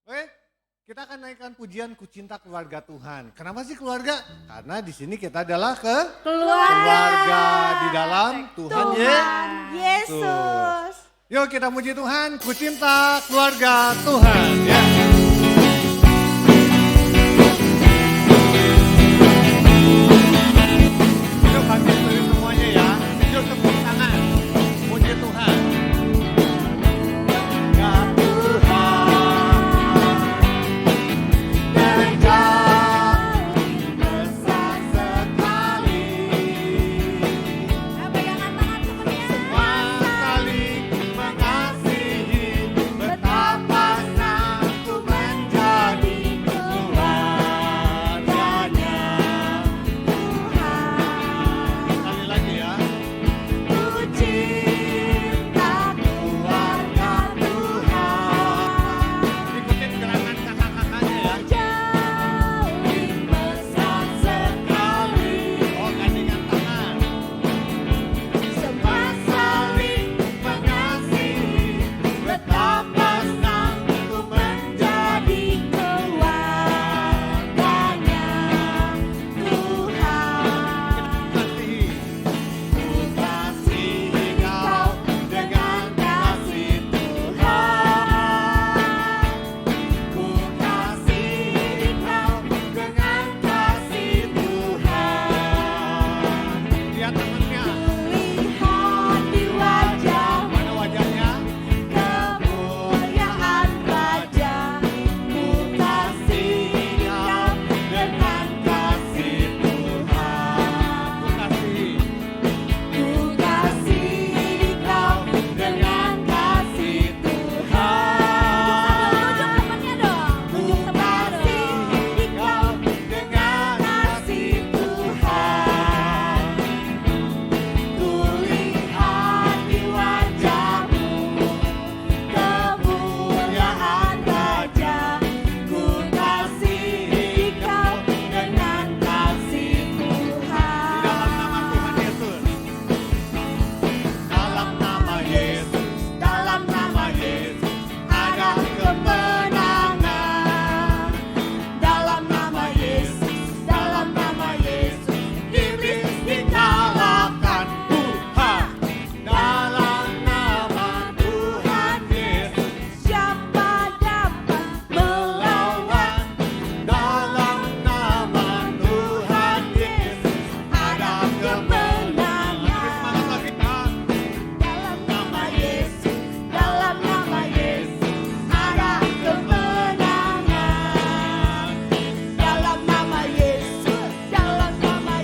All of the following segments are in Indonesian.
Oke, kita akan naikkan pujian Ku Cinta Keluarga Tuhan. Kenapa sih keluarga? Karena di sini kita adalah keluarga di dalam Tuhan, Yesus. Yuk kita muji Tuhan, Ku Cinta Keluarga Tuhan. Ya. Yuk bangkit dari semuanya ya. Yuk tepuk tangan, muji Tuhan. Ya Tuhan, Engkau besar sekali. Pegangan tangan temennya. Semua saling mengasihi, betapa senang ku menjadi keluarganya Tuhan. Sekali lagi ya. Ku cinta keluarga Tuhan. Ikutin gerakan kakak-kakaknya ya. Jalin besar sekali. Oh, gandengan tangan. Semua saling mengasihi, betapa senang ku menjadi keluarganya Tuhan. Kasihi. Ku kasihi kau dengan kasih Tuhan. Ku kasihi kau dengan kasih Tuhan. Lihat temannya. Lihat di wajahmu Mana wajahnya? kemuliaan Raja. Ku kasihi kau dengan kasih Tuhan. Ku kasihi. Ku kasihi kau dengan kasih Tuhan. Tunjuk temannya dong. Tunjuk temannya dong. Kau dengan kasih Tuhan. Ku lihat di wajahmu kemuliaan Raja. Ku kasihi kau dengan kasih Dalam nama Tuhan Yesus. Dalam nama Yesus. Ada kemenangan. Dalam nama Yesus, dalam nama Yesus, Iblis dikalahkan Tuhan. Dalam nama Tuhan Yesus. siapa dapat melawan? Dalam nama Tuhan Yesus. Ada kemenangan. Semangat lagi Kak. Dalam nama Yesus, dalam nama Yesus, ada kemenangan. Dalam nama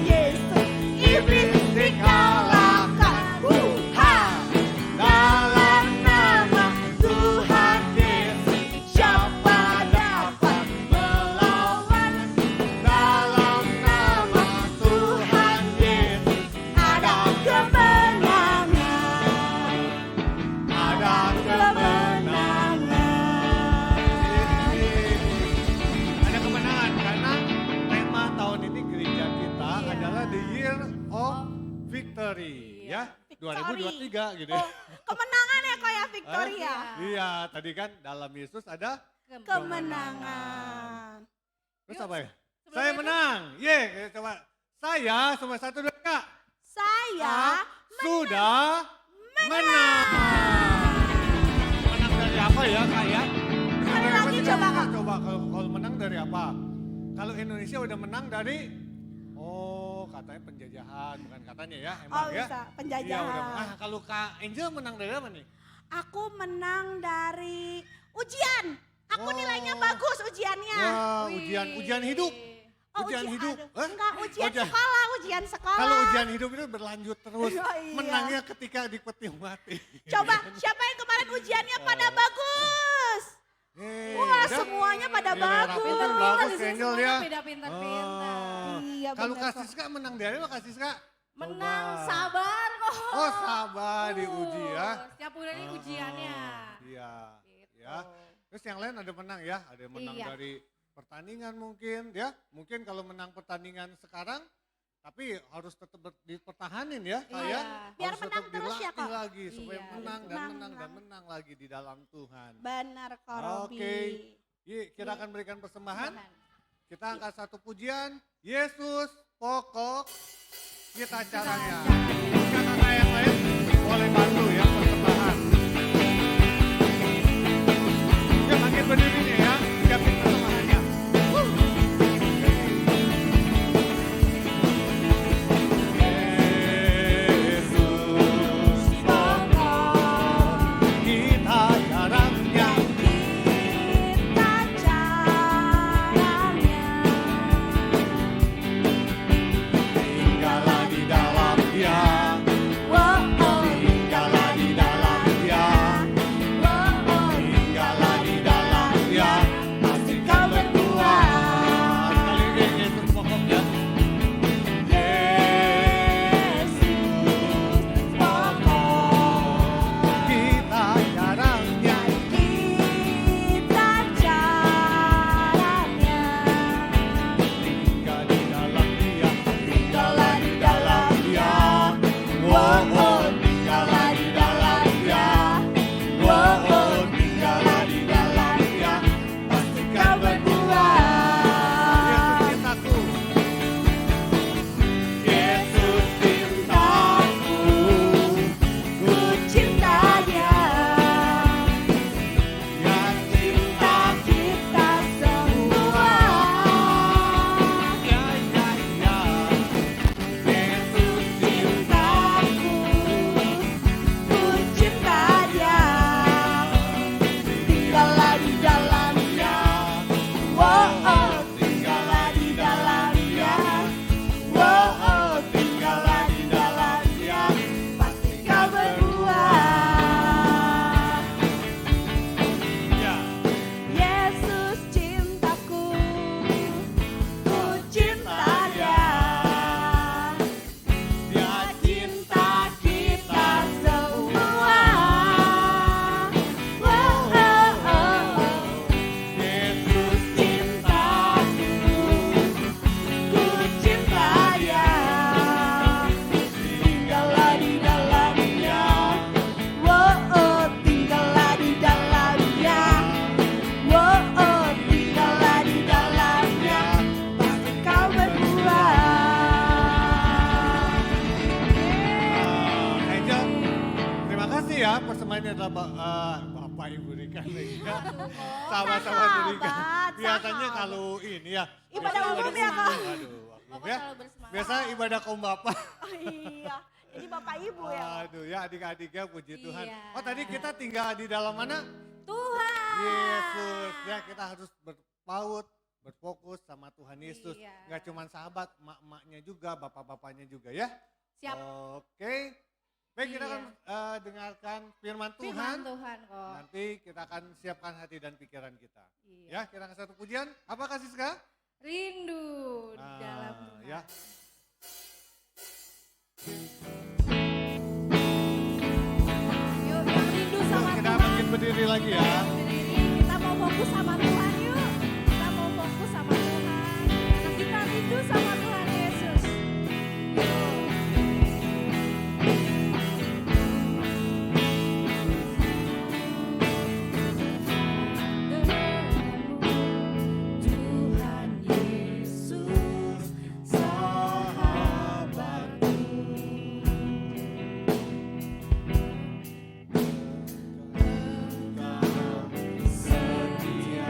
Yesus, iblis dikalahkan Tuhan. Dalam Nama Tuhan Yesus. siapa dapat melawan? Dalam nama Tuhan Yesus. Ada kemenangan. Ada kemenangan. Ada kemenangan karena tema tahun ini gereja kita adalah The Year of Victory ya. 2023 gitu ya. Oh, kemenangan ya kok ya Victoria. Iya, tadi kan dalam Yesus ada Kemenangan. terus apa ya? Saya menang. Ye, coba. Saya semua satu dua Kak. Saya Sudah menang. Menang dari apa ya Kak ya? Sekali lagi coba, Kak. Coba kalau menang dari apa? Kalau Indonesia udah menang dari katanya penjajahan, bukan katanya ya, emang Oh ya. bisa, Iya, penjajahan. udah. Kalau Kak Angel menang dari apa nih? Aku menang dari ujian. Aku Oh. nilainya bagus ujiannya. Wah, ujian hidup. Ujian hidup. aduh, Hah? enggak, ujian Ujian. sekolah, ujian sekolah. Kalau ujian hidup itu berlanjut terus. Oh, iya. Menangnya ketika dipeti mati. Coba, siapa yang kemarin ujiannya pada bagus? Wah, semuanya pada Iya, bagus. Rapi kan bagus Angel ya. Beda pintar-pintar. Oh. Iya, Kalau bener Kak kok. Siska menang dari apa Kak Siska? Menang, Coba. sabar kok. Oh sabar diuji ya. Setiap bulan ini ujiannya. Iya. Gitu. Ya. Terus yang lain ada menang ya. Ada yang menang Iya. dari pertandingan mungkin ya. Mungkin kalau menang pertandingan sekarang Tapi harus tetap dipertahanin ya, Kak Iya. ya. Biar Harus menang tetap terus ya, dilatih Kak. lagi supaya Iya. menang dan Menang, menang dan menang. menang lagi di dalam Tuhan. Benar kok Robi. Oke. Kita akan berikan persembahan. Tuhan. Kita angkat satu pujian. Yesus pokok kita caranya. Kakak yang lain boleh bantu ya persembahan. Ya makin berdiri nih ya. Siapin persembahannya. Yesus pokok kita caranya. Kita caranya. Tinggallah di dalam Dia. Wow, Tinggallah di dalam Dia. Tinggallah di dalam Dia. Pasti kau berbuat. Sekali lagi Yesus pokoknya. Yesus pokok Kita caranya. kita caranya. Tinggal di dalam Dia. Tinggallah di dalam Dia. Wow, tinggallah di dalam Dia. Wow, tinggallah di dalam Dia. Pasti kau berbuat. Yesus cintaku. Yesus cintaku. Ku cinta Dia. Ya cinta. Kita semua. Ya, ya, ya. Yesus cintaku. Ku cinta Dia. Tinggallah di dalam Dia. Wow, tinggallah di dalam Dia. Wow, tinggallah di dalam Dia. Pasti kau berbuat. Ya. Yesus cintaku, ku cinta Dia. Dia Cinta kita semua. Wow, Yesus cintaku, ku cinta Dia. Tinggallah di dalam Dia. Wow, tinggallah di dalam Dia. Wow, tinggallah di dalam Dia. Pasti kau berbuat. Angel, terima kasih ya persembahannya adalah Bapak Ibu berikan lagi ya. Sama-sama berikan. Sahabat, Biasanya sahabat. kalau ini ya. Ibadah biasa umum ya, Kak? Aduh, Bapak ya. selalu bersemangat. Biasa ibadah kaum bapak. Oh iya, ini Bapak Ibu ya. Aduh ya adik-adiknya puji Tuhan. Iya. Oh tadi kita tinggal di dalam mana? Tuhan. Yesus. Ya kita harus berpaut, berfokus sama Tuhan Yesus. Iya. Gak cuma sahabat, emak-emaknya juga, bapak-bapaknya juga ya. Siap. Oke. Baik kita Iya. akan dengarkan firman Firman Tuhan. Tuhan kok. Nanti kita akan siapkan hati dan pikiran kita. Iya. Ya, kita akan satu pujian. Apa kasih Siska? Rindu di dalam Tuhan. Ya. Yuk, yang rindu sama Kita Tuhan. makin berdiri lagi ya. Berdiri. Kita mau fokus sama Tuhan yuk. Kita mau fokus sama Tuhan. Karena kita rindu sama Tuhan Yesus. Yuk. Tuhan Yesus, sahabatku. Engkau setia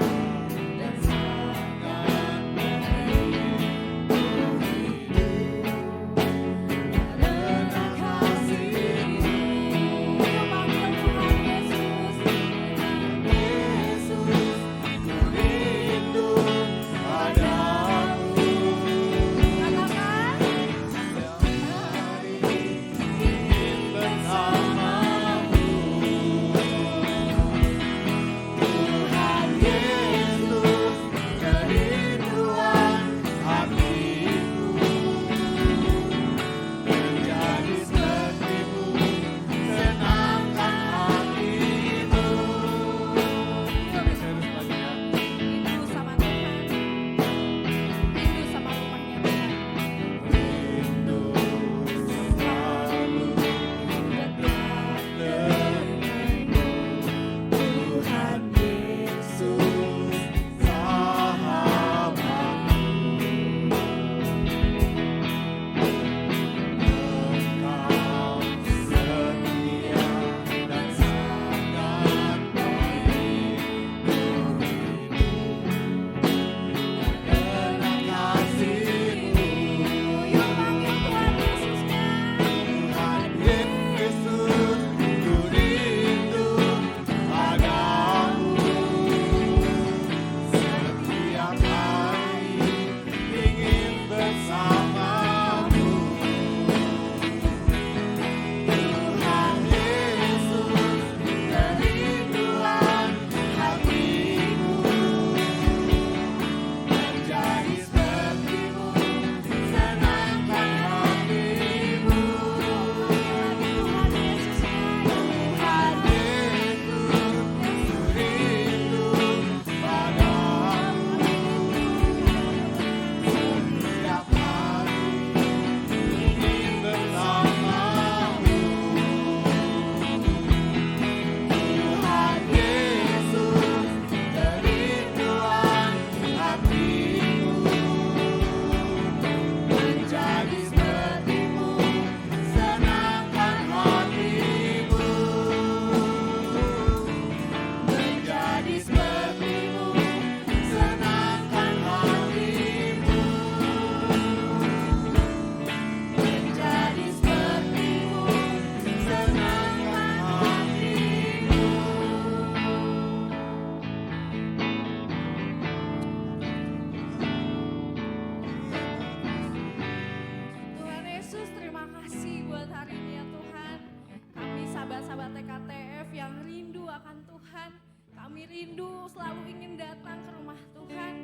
Kami rindu selalu ingin datang ke rumah Tuhan.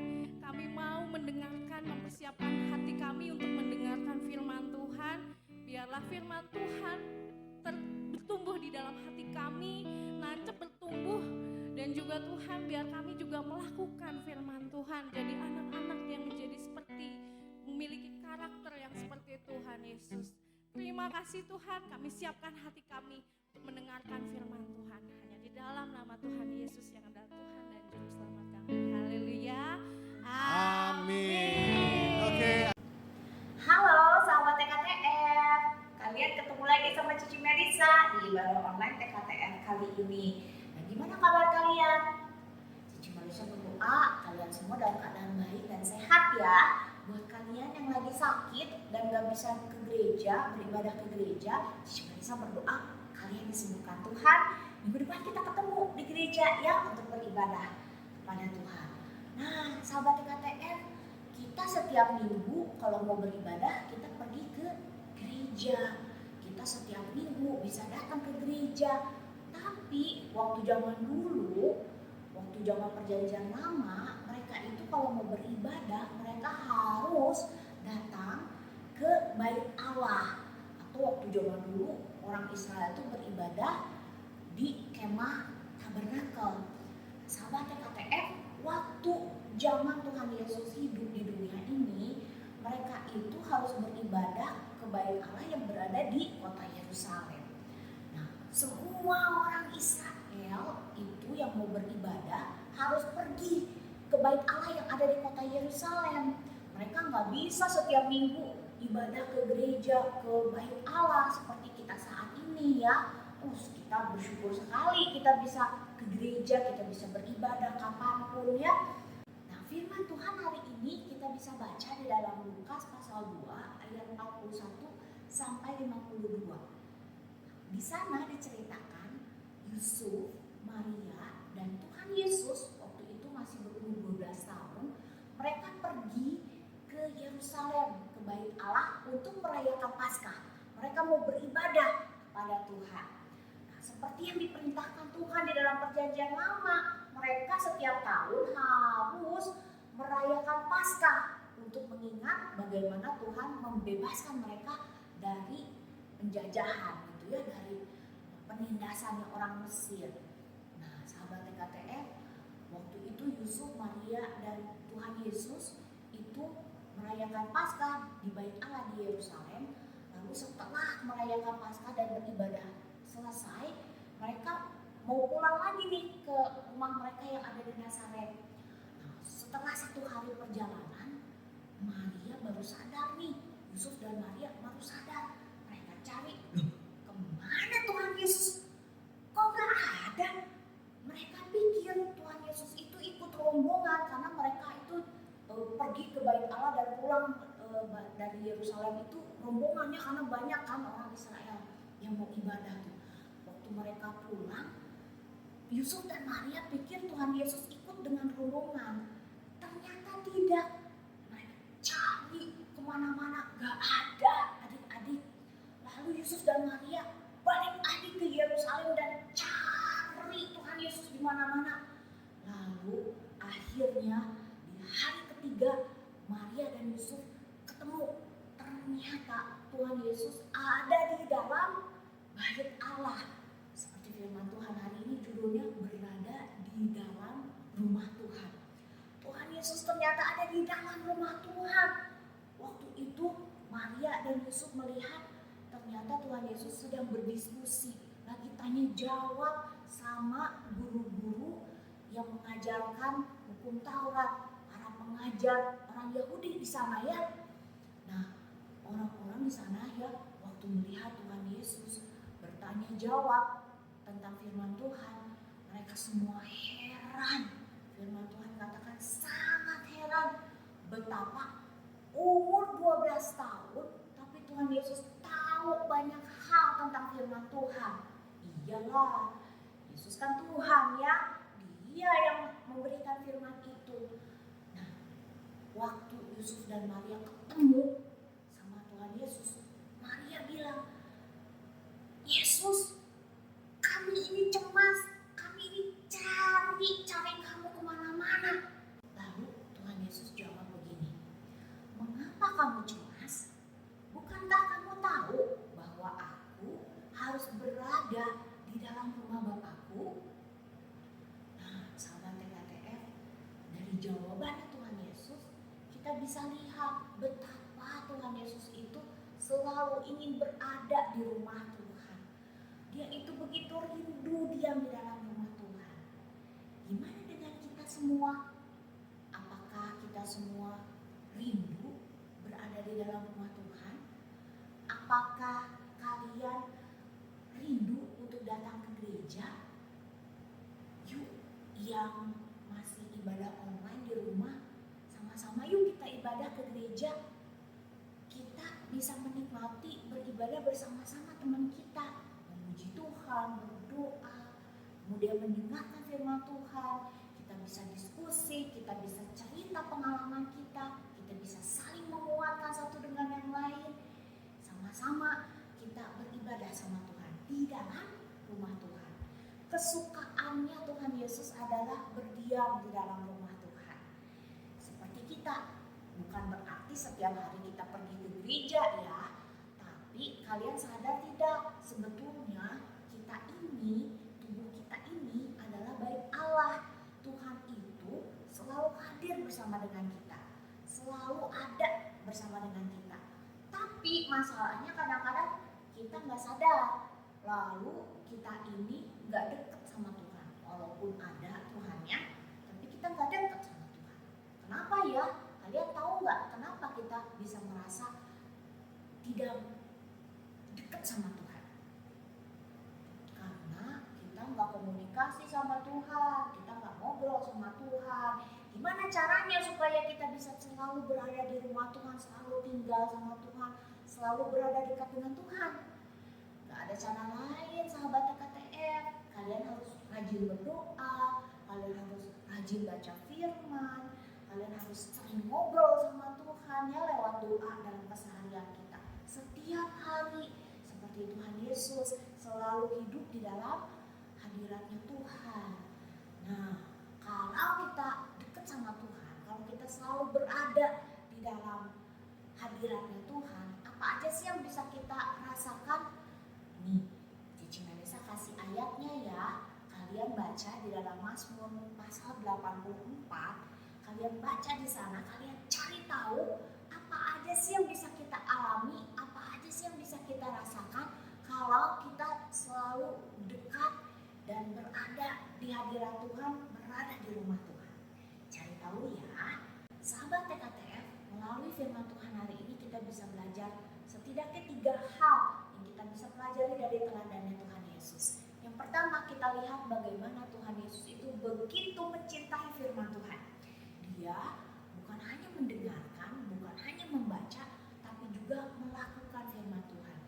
Kami mau mendengarkan, mempersiapkan hati kami untuk mendengarkan firman Tuhan. Biarlah firman Tuhan bertumbuh di dalam hati kami, nancep bertumbuh. Dan juga Tuhan, biar kami juga melakukan firman Tuhan. Jadi anak-anak yang menjadi seperti, memiliki karakter yang seperti Tuhan Yesus. Terima kasih Tuhan, kami siapkan hati kami untuk mendengarkan firman Tuhan. Hanya di dalam nama Tuhan Yesus yang adalah Tuhan dan Juru Selamat kami. Haleluya. Amin. Oke. Halo sahabat TKTF, kalian ketemu lagi sama Cici Melisa di Ibadah Online TKTF kali ini. Nah, gimana kabar kalian? Cici Melisa berdoa kalian semua dalam keadaan baik dan sehat ya. Buat kalian yang lagi sakit dan gak bisa ke gereja, beribadah ke gereja, Cici Melisa berdoa kalian disembuhkan Tuhan. Minggu depan kita ketemu di gereja ya untuk beribadah kepada Tuhan. Nah, sahabat TKTF, kita setiap minggu kalau mau beribadah kita pergi ke gereja. Kita setiap minggu bisa datang ke gereja. Tapi waktu zaman dulu, waktu zaman perjanjian lama, mereka itu kalau mau beribadah mereka harus datang ke bait Allah. Atau waktu zaman dulu orang Israel itu beribadah di kemah tabernakel. Sahabat TKTF, waktu zaman Tuhan Yesus hidup di dunia ini, mereka itu harus beribadah ke bait Allah yang berada di kota Yerusalem. Nah, semua orang Israel itu yang mau beribadah harus pergi ke bait Allah yang ada di kota Yerusalem. Mereka nggak bisa setiap minggu ibadah ke gereja, ke bait Allah seperti kita saat ini ya. Kita bersyukur sekali kita bisa ke gereja, kita bisa beribadah kapanpun ya. Nah, firman Tuhan hari ini kita bisa baca di dalam Lukas pasal 2 ayat 41 sampai 52. Di sana diceritakan Yusuf, Maria, dan Tuhan Yesus waktu itu masih berumur 12 tahun. Mereka pergi ke Yerusalem, ke bait Allah untuk merayakan Paskah. Mereka mau beribadah kepada Tuhan. Seperti yang diperintahkan Tuhan di dalam perjanjian lama, mereka setiap tahun harus merayakan Paskah untuk mengingat bagaimana Tuhan membebaskan mereka dari penjajahan gitu ya, dari penindasannya orang Mesir. Nah, sahabat TKTF, waktu itu Yusuf, Maria, dan Tuhan Yesus itu merayakan Paskah di bait Allah di Yerusalem. Lalu setelah merayakan Paskah dan beribadah selesai, mereka mau pulang lagi nih ke rumah mereka yang ada di Nazaret. Nah, setelah 1 hari perjalanan, Maria baru sadar nih, Yusuf dan Maria baru sadar. Mereka cari, kemana Tuhan Yesus? Kok gak ada? Mereka pikir Tuhan Yesus itu ikut rombongan karena mereka itu pergi ke bait Allah dan pulang dari Yerusalem itu rombongannya karena banyak kan orang Israel yang mau ibadah tuh. Waktu mereka pulang, Yusuf dan Maria pikir Tuhan Yesus ikut dengan rombongan. Ternyata tidak. Mereka cari kemana-mana, gak ada adik-adik. Lalu Yusuf dan Maria balik lagi ke Yerusalem dan cari Tuhan Yesus di mana-mana. Lalu akhirnya di hari ketiga Maria dan Yusuf ketemu. Ternyata Tuhan Yesus ada di dalam bait Allah. Seperti firman Tuhan hari ini judulnya berada di dalam rumah Tuhan. Tuhan Yesus ternyata ada di dalam rumah Tuhan. Waktu itu Maria dan Yusuf melihat ternyata Tuhan Yesus sedang berdiskusi, lagi tanya jawab sama guru-guru yang mengajarkan hukum Taurat, para pengajar orang Yahudi di sana ya. Nah, orang-orang di sana ya waktu melihat Tuhan Yesus bertanya jawab tentang firman Tuhan, mereka semua heran. Firman Tuhan katakan sangat heran betapa umur 12 tahun tapi Tuhan Yesus tahu banyak hal tentang firman Tuhan. Iyalah, Yesus kan Tuhan ya, Dia yang memberikan firman itu. Nah, waktu Yusuf dan Maria ketemu sama Tuhan Yesus, Maria bilang, Yesus, kami ini cemas, kami ini cari jawaban Tuhan Yesus, kita bisa lihat betapa Tuhan Yesus itu selalu ingin berada di rumah Tuhan. Dia itu begitu rindu diam di dalam rumah Tuhan. Gimana dengan kita semua? Apakah kita semua rindu berada di dalam rumah Tuhan? Apakah kalian rindu untuk datang ke gereja? Yuk, yang masih ibadah online di rumah, sama-sama yuk kita ibadah ke gereja. Kita bisa menikmati beribadah bersama-sama teman kita, memuji Tuhan, berdoa, kemudian mendengarkan firman Tuhan. Kita bisa diskusi, kita bisa cerita pengalaman kita bisa saling menguatkan satu dengan yang lain. Sama-sama kita beribadah sama Tuhan di dalam rumah Tuhan. Kesukaannya Tuhan Yesus adalah berdiam di dalam rumah Tuhan. Seperti kita, bukan berarti setiap hari kita pergi ke gereja ya. Tapi kalian sadar tidak, sebetulnya kita ini, tubuh kita ini adalah bait Allah. Tuhan itu selalu hadir bersama dengan kita, selalu ada bersama dengan kita. Tapi masalahnya kadang-kadang kita nggak sadar, lalu kita ini nggak dekat sama Tuhan. Walaupun ada Tuhannya, tapi kita nggak dekat sama Tuhan. Kenapa ya? Kalian tahu nggak kenapa kita bisa merasa tidak dekat sama Tuhan? Karena kita nggak komunikasi sama Tuhan, kita nggak ngobrol sama Tuhan. Gimana caranya supaya kita bisa selalu berada di rumah Tuhan, selalu tinggal sama Tuhan, selalu berada dekat dengan Tuhan? Gak ada cara lain sahabat TKTF. Kalian harus rajin berdoa, kalian harus rajin baca firman, kalian harus sering ngobrol sama Tuhan ya lewat doa dalam keseharian kita. Setiap hari seperti Tuhan Yesus selalu hidup di dalam hadiratnya Tuhan. Nah, kalau kita dekat sama Tuhan, kalau kita selalu berada di dalam hadiratnya Tuhan, apa aja sih yang bisa kita rasakan? Nih, Cici Melisa kasih ayatnya ya. Kalian baca di dalam Mazmur pasal 84. Kalian baca di sana, kalian cari tahu apa aja sih yang bisa kita alami, apa aja sih yang bisa kita rasakan kalau kita selalu dekat dan berada di hadirat Tuhan, berada di rumah Tuhan. Cari tahu ya. Sahabat TKTF, melalui firman Tuhan hari ini kita bisa belajar setidaknya 3 hal yang kita bisa pelajari dari teladannya Tuhan Yesus. Yang pertama, kita lihat bagaimana Tuhan Yesus itu begitu mencintai firman Tuhan. Dia bukan hanya mendengarkan, bukan hanya membaca, tapi juga melakukan firman Tuhan.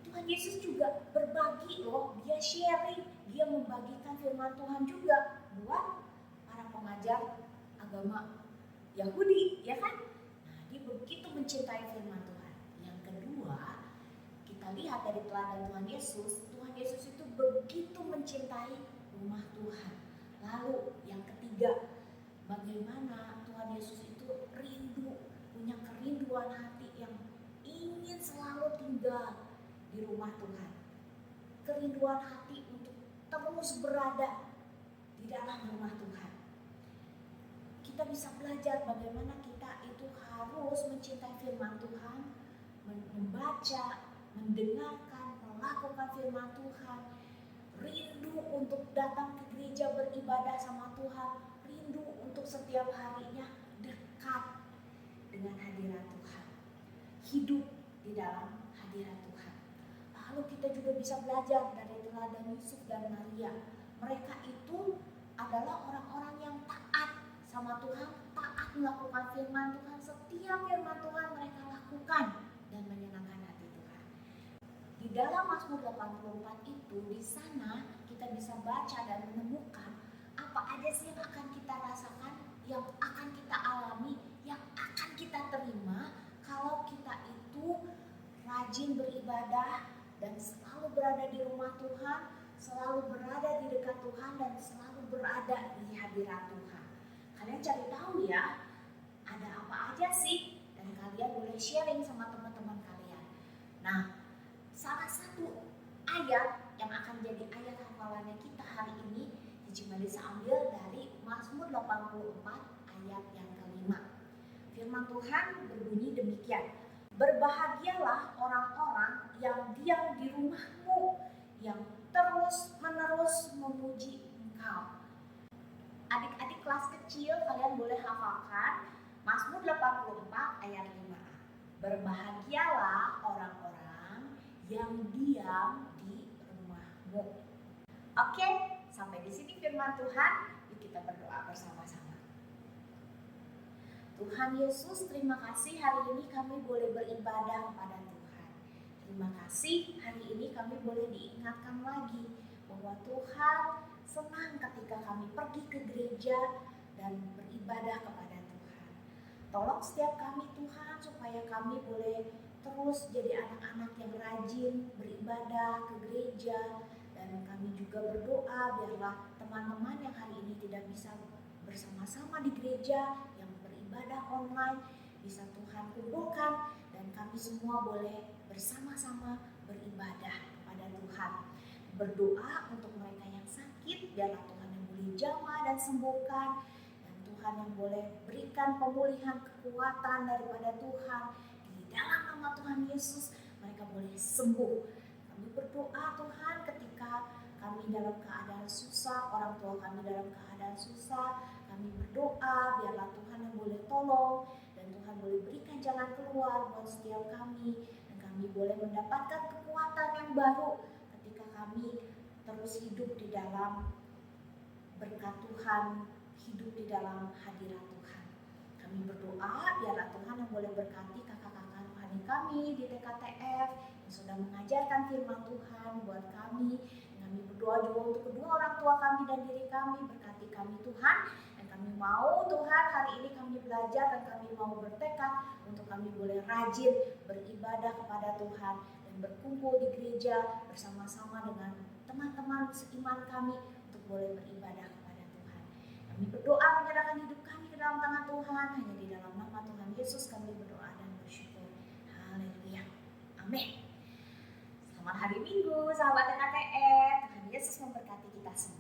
Tuhan Yesus juga berbagi loh, dia sharing, dia membagikan firman Tuhan juga buat para pengajar agama Yahudi, ya kan? Nah, dia begitu mencintai firman Tuhan. Yang kedua, kita lihat dari teladan Tuhan Yesus itu begitu mencintai rumah Tuhan. Lalu yang ketiga, bagaimana Tuhan Yesus itu rindu, punya kerinduan hati yang ingin selalu tinggal di rumah Tuhan. Kerinduan hati untuk terus berada di dalam rumah Tuhan. Kita bisa belajar bagaimana kita itu harus mencintai firman Tuhan, membaca, mendengarkan, melakukan firman Tuhan, rindu untuk datang ke gereja beribadah sama Tuhan, rindu untuk setiap harinya dekat dengan hadirat Tuhan, hidup di dalam hadirat Tuhan. Lalu kita juga bisa belajar dari teladan Yusuf dan Maria. Mereka itu adalah orang-orang yang taat sama Tuhan, taat melakukan firman Tuhan. Setiap firman Tuhan mereka lakukan dan menyenangkan hati Tuhan. Di dalam Mazmur 84 itu, di sana kita bisa baca dan menemukan apa aja sih yang akan kita rasakan, yang akan kita alami, yang akan kita terima kalau kita itu rajin beribadah dan selalu berada di rumah Tuhan, selalu berada di dekat Tuhan, dan selalu berada di hadirat Tuhan. Kalian cari tahu ya, ada apa aja sih, dan kalian boleh sharing sama teman-teman kalian. Nah, salah satu ayat yang akan jadi ayat hafalannya kita hari ini, Cici Melisa ambil dari Mazmur 84 ayat yang kelima. Firman Tuhan berbunyi demikian. Berbahagialah orang-orang yang diam di rumahmu, yang terus-menerus memuji Engkau. Adik-adik kelas kecil, kalian boleh hafalkan Mazmur 84 ayat 5. Berbahagialah orang-orang yang diam di rumahmu. Oke, sampai di sini firman Tuhan. Yuk kita berdoa bersama-sama. Tuhan Yesus, terima kasih hari ini kami boleh beribadah kepada Tuhan. Terima kasih hari ini kami boleh diingatkan lagi bahwa Tuhan senang ketika kami pergi ke gereja dan beribadah kepada Tuhan. Tolong setiap kami Tuhan supaya kami boleh terus jadi anak-anak yang rajin beribadah ke gereja. Dan kami juga berdoa biarlah teman-teman yang hari ini tidak bisa bersama-sama di gereja, yang beribadah online, bisa Tuhan kumpulkan dan kami semua boleh bersama-sama beribadah kepada Tuhan. Berdoa untuk mereka yang sakit, biarlah Tuhan yang boleh jamah dan sembuhkan. Dan Tuhan yang boleh berikan pemulihan kekuatan daripada Tuhan. Di dalam nama Tuhan Yesus, mereka boleh sembuh. Kami berdoa Tuhan ketika kami dalam keadaan susah, orang tua kami dalam keadaan susah, kami berdoa biarlah Tuhan yang boleh tolong dan Tuhan boleh berikan jalan keluar buat setiap kami dan kami boleh mendapatkan kekuatan yang baru ketika kami terus hidup di dalam berkat Tuhan, hidup di dalam hadirat Tuhan. Kami berdoa biarlah Tuhan yang boleh berkati kakak-kakak rohani kami di TKTF yang sudah mengajarkan firman Tuhan buat kami. Kami berdoa juga untuk kedua orang tua kami dan diri kami, berkati kami Tuhan. Dan kami mau Tuhan hari ini kami belajar dan kami mau bertekad untuk kami boleh rajin beribadah kepada Tuhan dan berkumpul di gereja bersama-sama dengan teman-teman seiman kami untuk boleh beribadah kepada Tuhan. Kami berdoa menyerahkan hidup kami ke dalam tangan Tuhan, hanya di dalam nama Tuhan Yesus kami berdoa dan bersyukur. Haleluya. Amin. Selamat hari Minggu, sahabat TKTF. Tuhan Yesus memberkati kita semua.